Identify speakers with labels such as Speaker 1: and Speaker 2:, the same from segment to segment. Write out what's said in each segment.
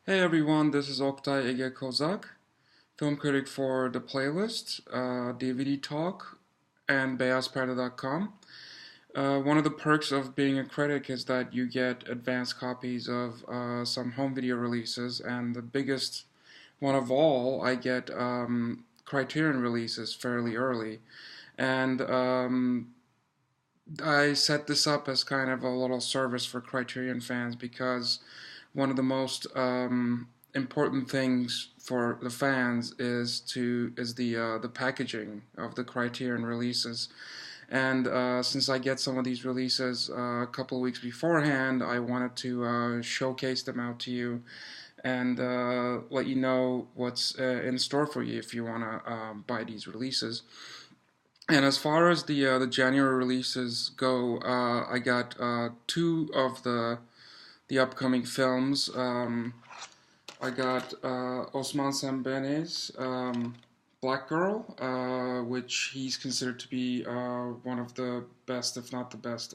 Speaker 1: Hey everyone, this is Oktay Ege Kozak, film critic for The Playlist, DVD Talk, and beyazperde.com. One of the perks of being a critic is that you get advanced copies of some home video releases, and the biggest one of all, I get Criterion releases fairly early. And I set this up as kind of a little service for Criterion fans because one of the most important things for the fans is the packaging of the Criterion releases. And since I get some of these releases a couple of weeks beforehand, I wanted to showcase them out to you and let you know what's in store for you if you want to buy these releases. And as far as the January releases go, I got two of the upcoming films. I got Osman Sambene's Black Girl, which he's considered to be one of the best, if not the best,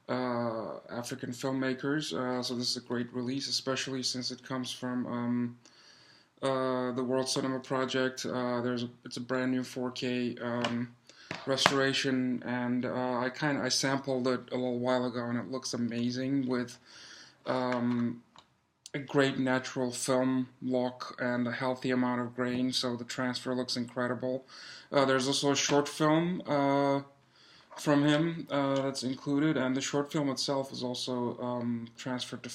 Speaker 1: African filmmakers. So this is a great release, especially since it comes from the World Cinema Project. It's a brand new 4K restoration, and I sampled it a little while ago, and it looks amazing with a great natural film look and a healthy amount of grain. So the transfer looks incredible. There's also a short film from him that's included, and the short film itself is also transferred to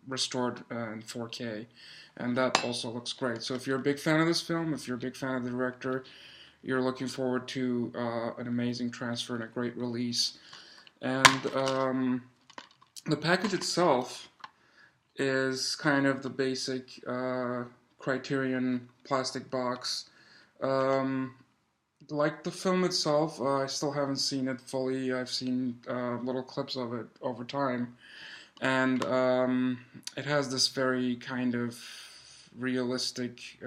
Speaker 1: restored in 4K, and that also looks great. So if you're a big fan of this film, if you're a big fan of the director, you're looking forward to an amazing transfer and a great release. And the package itself is kind of the basic Criterion plastic box. Like the film itself, I still haven't seen it fully. I've seen little clips of it over time, and it has this very kind of realistic,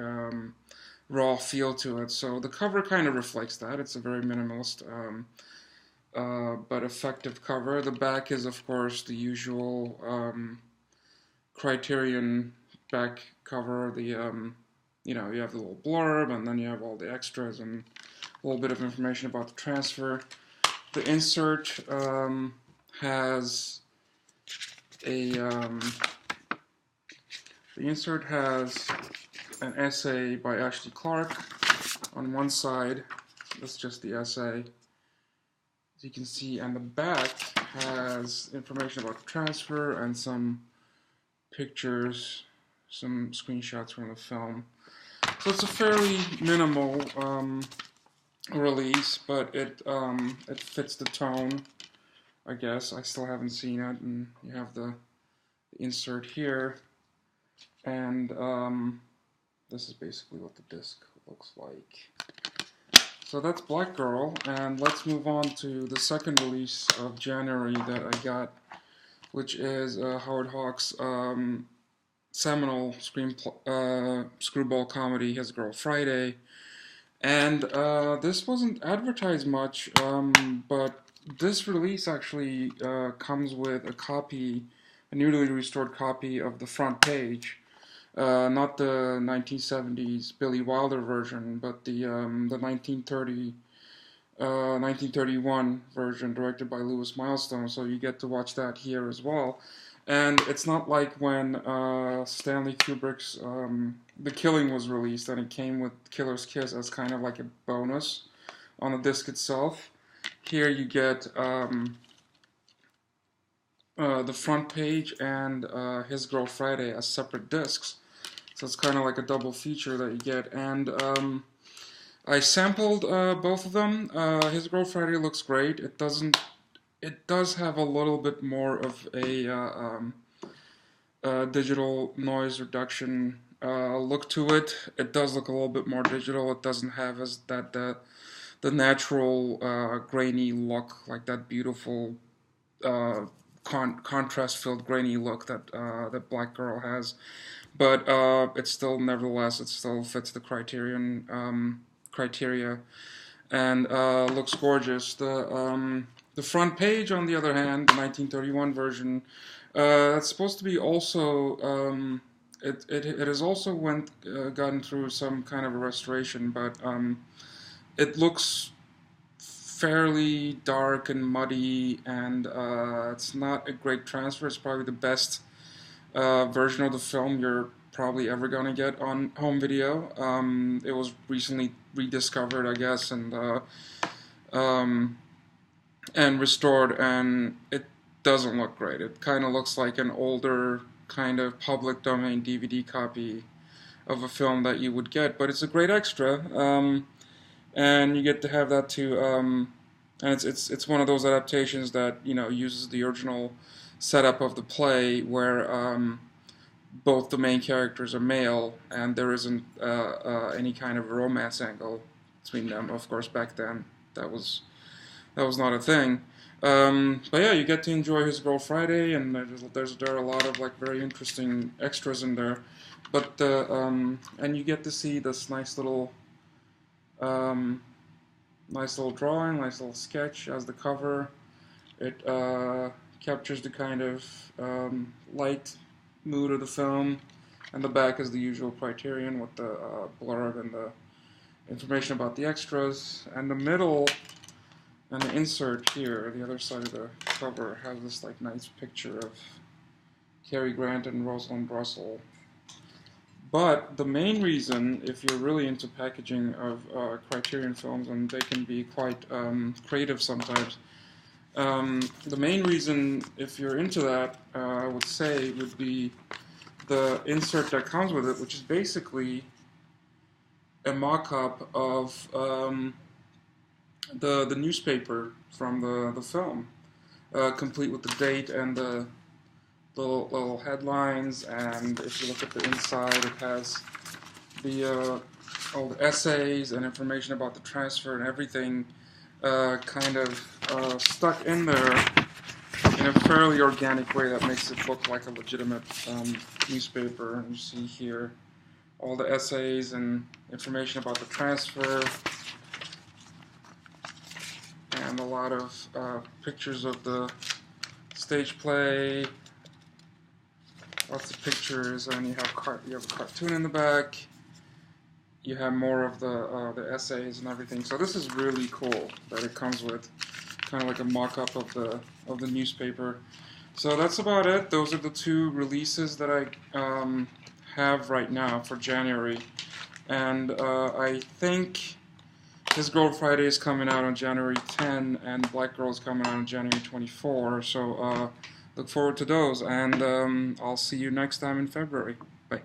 Speaker 1: raw feel to it. So the cover kind of reflects that. It's a very minimalist but effective cover. The back is, of course, the usual Criterion back cover. You have the little blurb, and then you have all the extras and a little bit of information about the transfer. The insert has an essay by Ashley Clark on one side. That's just the essay, as you can see, and the back has information about the transfer and some pictures, some screenshots from the film. So it's a fairly minimal release, but it fits the tone, I guess. I still haven't seen it, and you have the insert here, and this is basically what the disc looks like. So that's Black Girl, and let's move on to the second release of January that I got, which is Howard Hawks' seminal screwball comedy, His Girl Friday. And this wasn't advertised much, but this release actually comes with a newly restored copy of the front page. Not the 1970s Billy Wilder version, but the 1931 version directed by Lewis Milestone, so you get to watch that here as well. And it's not like when Stanley Kubrick's The Killing was released, and it came with Killer's Kiss as kind of like a bonus on the disc itself. Here you get the front page and His Girl Friday as separate discs. So it's kind of like a double feature that you get. And I sampled both of them. His Girl Friday looks great. It does have a little bit more of a digital noise reduction look to it. It does look a little bit more digital. It doesn't have the natural grainy look, like that beautiful contrast-filled grainy look that Black Girl has. But it still fits the Criterion criteria, and looks gorgeous. The front page, on the other hand, the 1931 version, It's supposed to be also. It has also gotten through some kind of a restoration, but it looks fairly dark and muddy, and it's not a great transfer. It's probably the best version of the film you're probably ever gonna get on home video. It was recently rediscovered, I guess, um, and restored, and it doesn't look great. It kind of looks like an older kind of public domain DVD copy of a film that you would get, but it's a great extra, and you get to have that too. And it's one of those adaptations that uses the original setup of the play, where both the main characters are male, and there isn't any kind of romance angle between them. Of course, back then that was not a thing. But yeah, you get to enjoy His Girl Friday, and there are a lot of like very interesting extras in there. But and you get to see this nice little drawing, nice little sketch as the cover. It captures the kind of light mood of the film, and the back is the usual Criterion with the blurb and the information about the extras. And the middle and the insert here, the other side of the cover, has this like nice picture of Cary Grant and Rosalind Russell. But the main reason, if you're really into packaging of Criterion films, and they can be quite creative sometimes, the main reason, if you're into that, I would say, would be the insert that comes with it, which is basically a mock-up of the newspaper from the film, complete with the date and the little headlines. And if you look at the inside, it has the all the essays and information about the transfer and everything kind of stuck in there in a fairly organic way that makes it look like a legitimate newspaper. And you see here all the essays and information about the transfer, and a lot of pictures of the stage play, lots of pictures, and you have a cartoon in the back. You have more of the essays and everything. So this is really cool that it comes with kind of like a mock-up of the newspaper. So that's about it. Those are the two releases that I have right now for January, and I think His Girl Friday is coming out on January 10, and Black Girl is coming out on January 24. So look forward to those, and I'll see you next time in February. Bye.